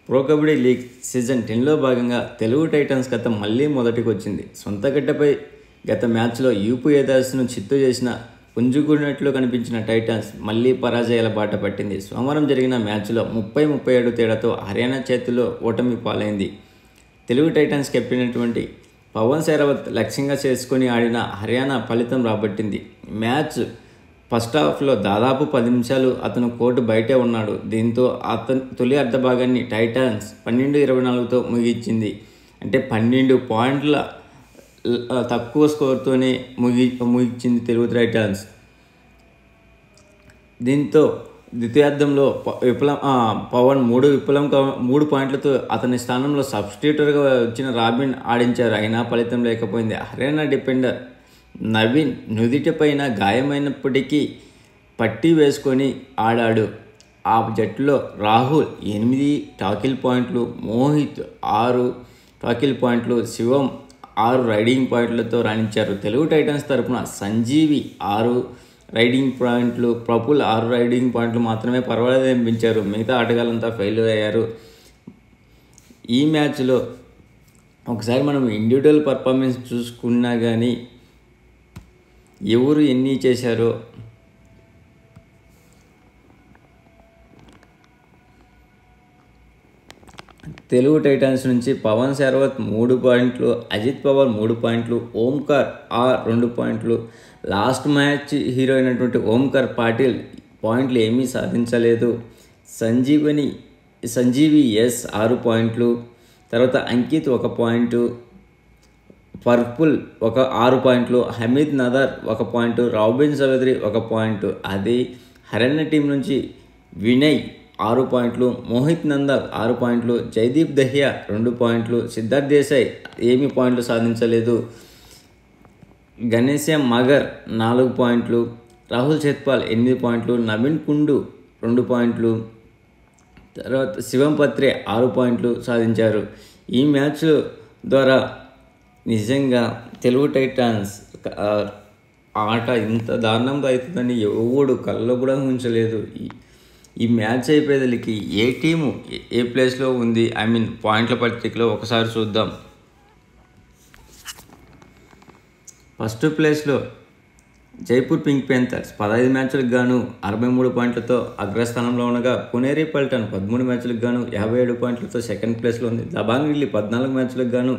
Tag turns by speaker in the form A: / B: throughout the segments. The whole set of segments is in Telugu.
A: ప్రో కబడ్డీ లీగ్ సీజన్ 10లో భాగంగా తెలుగు టైటన్స్ గత మళ్ళీ మొదటికి వచ్చింది. సొంత గడ్డపై గత మ్యాచ్లో యూపీఏదాస్ను చిత్తు చేసిన పుంజుకున్నట్లు కనిపించిన టైటన్స్ మళ్ళీ పరాజయాల బాట పట్టింది. సోమవారం జరిగిన మ్యాచ్లో 30-37 తేడాతో హర్యానా చేతిలో ఓటమి పాలైంది. తెలుగు టైటన్స్ కెప్టెన్ పవన్ శరావత్ లక్ష్యంగా చేసుకుని ఆడిన హర్యానా ఫలితం రాబట్టింది. మ్యాచ్ ఫస్ట్ హాఫ్లో దాదాపు 10 నిమిషాలు అతను కోర్టు బయటే ఉన్నాడు. దీంతో తొలి అర్ధభాగాన్ని టైటన్స్ 12-24తో ముగించింది. అంటే 12 పాయింట్ల తక్కువ స్కోర్తోనే ముగించింది తెలుగు టైటన్స్. దీంతో ద్వితీయార్థంలో పవన్ 3 పాయింట్లతో అతని స్థానంలో సబ్స్టిట్యూటర్గా వచ్చిన రాబిన్ ఆడించారు. అయినా ఫలితం లేకపోయింది. హర్యానా డిఫెండర్ నవీన్ నుదిటిపైన గాయమైనప్పటికీ పట్టీ వేసుకొని ఆడాడు. ఆ జట్టులో రాహుల్ 8 టాకిల్ పాయింట్లు, మోహిత్ 6 టాకిల్ పాయింట్లు, శివం 6 రైడింగ్ పాయింట్లతో రాణించారు. తెలుగు టైటన్స్ తరపున సంజీవి 6 రైడింగ్ పాయింట్లు, ప్రఫుల్ 6 రైడింగ్ పాయింట్లు మాత్రమే పర్వాలేదు అనిపించారు. మిగతా ఆటగాళ్ళంతా ఫెయిల్ అయ్యారు. ఈ మ్యాచ్లో ఒకసారి మనం ఇండివిజువల్ పర్ఫార్మెన్స్ చూసుకున్నా కానీ ఎవరు ఎన్ని చేశారో తెలుగు టైటన్స్ నుంచి పవన్ శరావత్ 3 పాయింట్లు, అజిత్ పవార్ 3 పాయింట్లు, ఓంకార్ 2 పాయింట్లు. లాస్ట్ మ్యాచ్ హీరో అయినటువంటి ఓంకార్ పాటిల్ పాయింట్లు ఏమీ సాధించలేదు. సంజీవి 6 పాయింట్లు, తర్వాత అంకిత్ 1 పాయింట్, పర్పుల్ 6 పాయింట్లు, Hameed Nadar 1 point, Robin Chaudhary 1 point. అది హర్యానా టీం నుంచి వినయ్ 6 పాయింట్లు, మోహిత్ నందల్ 6 పాయింట్లు, జైదీప్ దహియా 2 పాయింట్లు, సిద్ధార్థ్ దేశాయ్ ఏమీ పాయింట్లు సాధించలేదు. గణేశ్యం మగర్ 4 పాయింట్లు, రాహుల్ చత్పాల్ 8 పాయింట్లు, నవీన్ కుండు 2 పాయింట్లు, తర్వాత శివం పత్రే 6 పాయింట్లు సాధించారు. ఈ మ్యాచ్ ద్వారా నిజంగా తెలుగు టైటన్స్ ఆట ఇంత దారుణంగా అవుతుందని ఎవడు కళ్ళలో కూడా ఉంచలేదు. ఈ మ్యాచ్ అయిపోయేదలికి ఏ టీము ఏ ప్లేస్లో ఉంది, పాయింట్ల పట్టికలో ఒకసారి చూద్దాం. ఫస్ట్ ప్లేస్లో జైపూర్ పింక్ ప్యాంథర్స్ 15 మ్యాచ్లకు గాను 63 పాయింట్లతో అగ్రస్థానంలో ఉండగా, పునేరి పల్టన్ 13 మ్యాచ్లకు గాను 57 పాయింట్లతో సెకండ్ ప్లేస్లో ఉంది. దబాంగ్ ఢిల్లీ 14 మ్యాచ్లకు గాను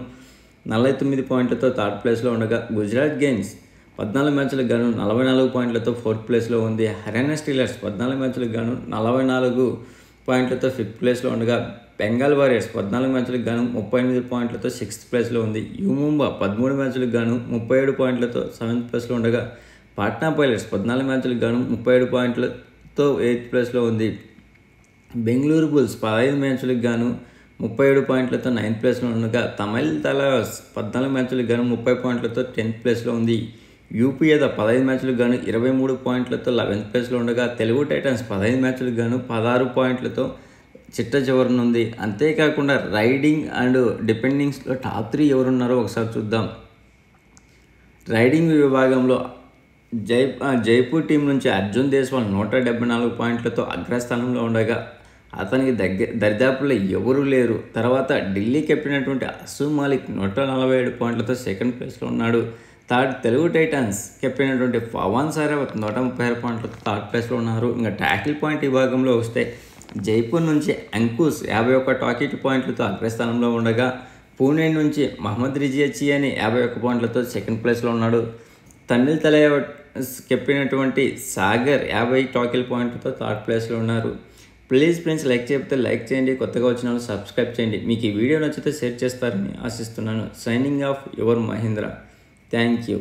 A: 49 పాయింట్లతో థర్డ్ ప్లేస్లో ఉండగా, గుజరాత్ గెయిన్స్ 14 మ్యాచ్లకు గాను 44 పాయింట్లతో ఫోర్త్ ప్లేస్లో ఉంది. హర్యానా స్టీలర్స్ 14 మ్యాచ్లకు గాను 44 పాయింట్లతో ఫిఫ్త్ ప్లేస్లో ఉండగా, బెంగాల్ వారియర్స్ 14 మ్యాచ్లకు గాను 38 పాయింట్లతో సిక్స్త్ ప్లేస్లో ఉంది. యుముంబా 13 మ్యాచ్లకు గాను 37 పాయింట్లతో సెవెంత్ ప్లేస్లో ఉండగా, పాట్నా పైలట్స్ 14 మ్యాచ్లకు గాను 37 పాయింట్లతో ఎయిత్ ప్లేస్లో ఉంది. బెంగళూరు బుల్స్ 15 మ్యాచ్లకు గాను 37 పాయింట్లతో 9th ప్లేస్లో ఉండగా, తమిళ్ తలవాస్ 14 మ్యాచ్లకు గాను 30 పాయింట్లతో 10th ప్లేస్లో ఉంది. యూపీఏదా 15 మ్యాచ్లకు గాను 23 పాయింట్లతో 11th ప్లేస్లో ఉండగా, తెలుగు టైటన్స్ 15 మ్యాచ్లకు గాను 16 పాయింట్లతో చిట్ట చివరనుంది. అంతేకాకుండా రైడింగ్ అండ్ డిపెండింగ్స్లో టాప్ 3 ఎవరున్నారో ఒకసారి చూద్దాం. రైడింగ్ విభాగంలో జైపూర్ టీం నుంచి అర్జున్ దేశ్వాల్ 174 పాయింట్లతో అగ్రస్థానంలో ఉండగా, అతనికి దరిదాపుల్లో ఎవరూ లేరు. తర్వాత ఢిల్లీ కెప్టెన్ అయినటువంటి అసు మాలిక్ 147 పాయింట్లతో సెకండ్ ప్లేస్లో ఉన్నాడు. థర్డ్ తెలుగు టైటన్స్ కెప్టెన్ అయినటువంటి పవన్ శరావత్ 136 పాయింట్లతో థర్డ్ ప్లేస్లో ఉన్నారు. ఇంకా ట్యాకిల్ పాయింట్ విభాగంలో వస్తే జైపూర్ నుంచి అంకుష్ 51 టాకిల్ పాయింట్లతో అగ్రస్థానంలో ఉండగా, పూణే నుంచి మహమ్మద్ రిజియాచి అని 51 పాయింట్లతో సెకండ్ ప్లేస్లో ఉన్నాడు. తమిళ్ తలవాస్ కెప్టెన్ అయినటువంటి సాగర్ 50 టాకిల్ పాయింట్లతో థర్డ్ ప్లేస్లో ఉన్నారు. ప్లీజ్ ఫ్రెండ్స్, లైక్ చేయండి, కొత్తగా వచ్చిన వాళ్ళు సబ్స్క్రైబ్ చేయండి. మీకు ఈ వీడియో నచ్చితే షేర్ చేస్తారని ఆశిస్తున్నాను. Signing off your Mahendra. Thank you.